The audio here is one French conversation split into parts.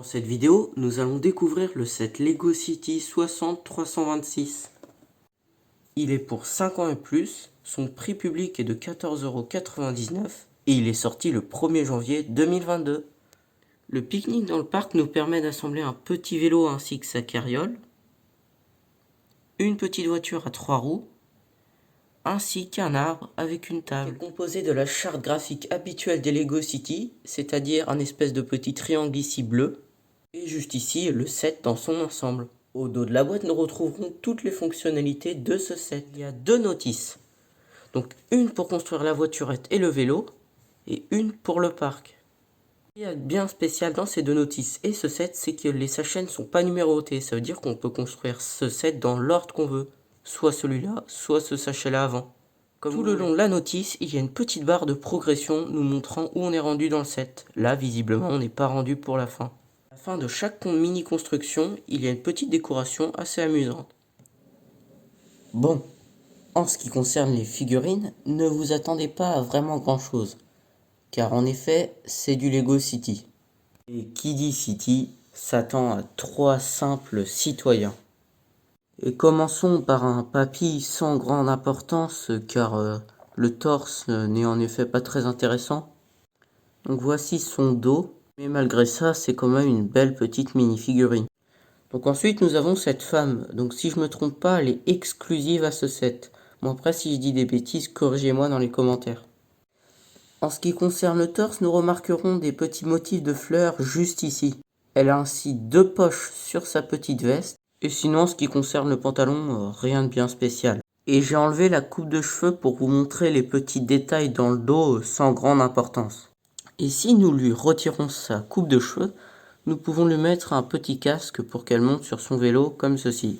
Dans cette vidéo, nous allons découvrir le set Lego City 60-326. Il est pour 5 ans et plus, son prix public est de 14,99 € et il est sorti le 1er janvier 2022. Le pique-nique dans le parc nous permet d'assembler un petit vélo ainsi que sa carriole, une petite voiture à 3 roues, ainsi qu'un arbre avec une table. C'est composé de la charte graphique habituelle des Lego City, c'est-à-dire un espèce de petit triangle ici bleu, et juste ici le set dans son ensemble. Au dos de la boîte, nous retrouverons toutes les fonctionnalités de ce set. Il y a deux notices, donc une pour construire la voiturette et le vélo, et une pour le parc. Ce qui est bien spécial dans ces deux notices et ce set, c'est que les sachets ne sont pas numérotés. Ça veut dire qu'on peut construire ce set dans l'ordre qu'on veut, soit celui-là, soit ce sachet-là avant. Comme tout le long de la notice, il y a une petite barre de progression nous montrant où on est rendu dans le set. Là, visiblement, on n'est pas rendu pour la fin. À la fin de chaque mini construction, il y a une petite décoration assez amusante. Bon, en ce qui concerne les figurines, ne vous attendez pas à vraiment grand chose, car en effet, c'est du Lego City. Et qui dit City s'attend à 3 simples citoyens. Et commençons par un papy sans grande importance, car le torse n'est en effet pas très intéressant. Donc voici son dos, mais malgré ça, c'est quand même une belle petite mini-figurine. Donc ensuite, nous avons cette femme. Donc si je me trompe pas, elle est exclusive à ce set. Bon après, si je dis des bêtises, corrigez-moi dans les commentaires. En ce qui concerne le torse, nous remarquerons des petits motifs de fleurs juste ici. Elle a ainsi deux poches sur sa petite veste. Et sinon, en ce qui concerne le pantalon, rien de bien spécial. Et j'ai enlevé la coupe de cheveux pour vous montrer les petits détails dans le dos sans grande importance. Et si nous lui retirons sa coupe de cheveux, nous pouvons lui mettre un petit casque pour qu'elle monte sur son vélo comme ceci.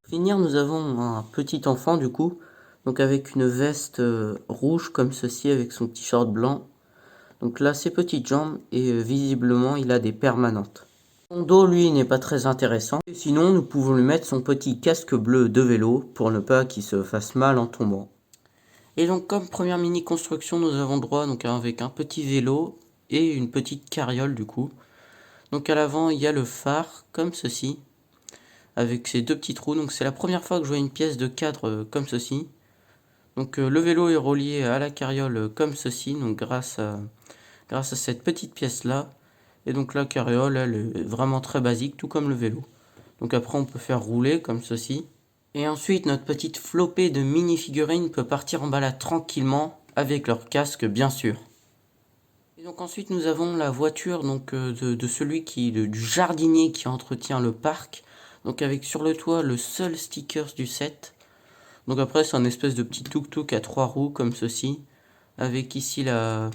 Pour finir, nous avons un petit enfant du coup, donc avec une veste rouge comme ceci avec son petit short blanc. Donc là, ses petites jambes et visiblement, il a des permanentes. Son dos, lui, n'est pas très intéressant. Et sinon, nous pouvons lui mettre son petit casque bleu de vélo pour ne pas qu'il se fasse mal en tombant. Et donc, comme première mini construction, nous avons droit donc avec un petit vélo et une petite carriole du coup. Donc à l'avant, il y a le phare comme ceci, avec ses deux petits trous. Donc c'est la première fois que je vois une pièce de cadre comme ceci. Donc le vélo est relié à la carriole comme ceci, donc grâce à cette petite pièce là. Et donc la carriole, elle est vraiment très basique, tout comme le vélo. Donc après on peut faire rouler comme ceci. Et ensuite notre petite flopée de mini figurines peut partir en balade tranquillement, avec leur casque bien sûr. Et donc ensuite nous avons la voiture donc, de celui du jardinier qui entretient le parc. Donc avec sur le toit le seul sticker du set. Donc après c'est un espèce de petit tuk-tuk à 3 roues comme ceci. Avec ici la...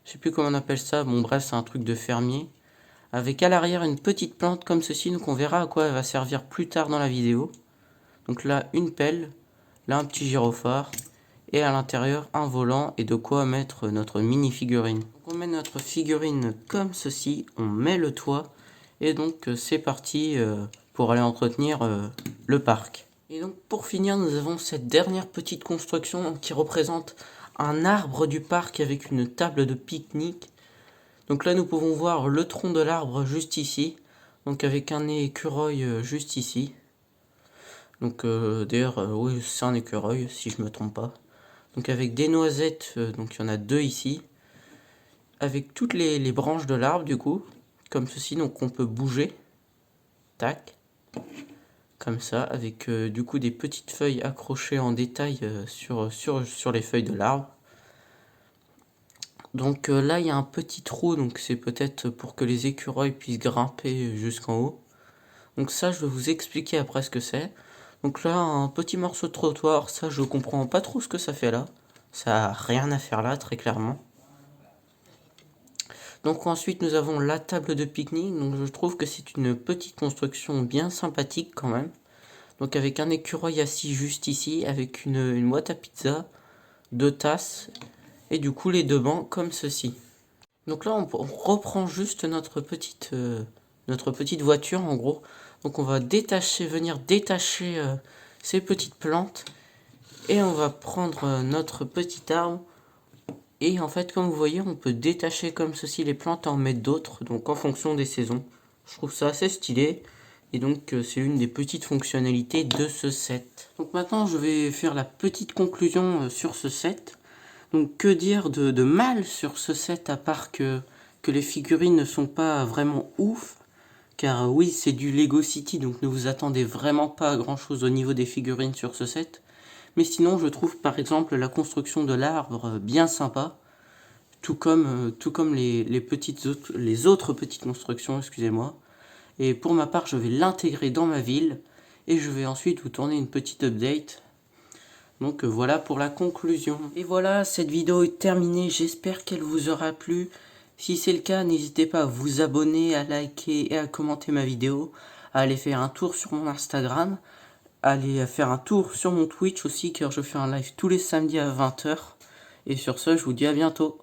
je sais plus comment on appelle ça, bon bref c'est un truc de fermier. Avec à l'arrière une petite plante comme ceci, donc on verra à quoi elle va servir plus tard dans la vidéo. Donc là une pelle, là un petit gyrophare. Et à l'intérieur un volant et de quoi mettre notre mini figurine. Donc on met notre figurine comme ceci, on met le toit. Et donc c'est parti pour aller entretenir le parc. Et donc pour finir, nous avons cette dernière petite construction qui représente un arbre du parc avec une table de pique-nique. Donc là nous pouvons voir le tronc de l'arbre juste ici. Donc avec un écureuil juste ici. Donc d'ailleurs oui c'est un écureuil si je me trompe pas. Donc avec des noisettes, donc il y en a deux ici. Avec toutes les branches de l'arbre du coup. Comme ceci, donc on peut bouger. Tac. Comme ça, avec du coup des petites feuilles accrochées en détail sur les feuilles de l'arbre. Donc là il y a un petit trou, donc c'est peut-être pour que les écureuils puissent grimper jusqu'en haut. Donc ça je vais vous expliquer après ce que c'est. Donc là un petit morceau de trottoir, ça je comprends pas trop ce que ça fait là. Ça a rien à faire là très clairement. Donc ensuite nous avons la table de pique-nique, donc je trouve que c'est une petite construction bien sympathique quand même. Donc avec un écureuil assis juste ici, avec une boîte à pizza, deux tasses et du coup les deux bancs comme ceci. Donc là on reprend juste notre petite voiture en gros. Donc on va venir détacher ces petites plantes et on va prendre notre petit arbre. Et en fait comme vous voyez on peut détacher comme ceci les plantes et en mettre d'autres, donc en fonction des saisons. Je trouve ça assez stylé. Et donc c'est l'une des petites fonctionnalités de ce set. Donc maintenant je vais faire la petite conclusion sur ce set. Donc que dire de mal sur ce set à part que les figurines ne sont pas vraiment ouf. Car oui, c'est du Lego City, donc ne vous attendez vraiment pas à grand chose au niveau des figurines sur ce set. Mais sinon, je trouve par exemple la construction de l'arbre bien sympa. Tout comme les autres petites constructions, excusez-moi. Et pour ma part, je vais l'intégrer dans ma ville. Et je vais ensuite vous tourner une petite update. Donc voilà pour la conclusion. Et voilà, cette vidéo est terminée. J'espère qu'elle vous aura plu. Si c'est le cas, n'hésitez pas à vous abonner, à liker et à commenter ma vidéo. À aller faire un tour sur mon Instagram. À aller faire un tour sur mon Twitch aussi, car je fais un live tous les samedis à 20 h. Et sur ce, je vous dis à bientôt.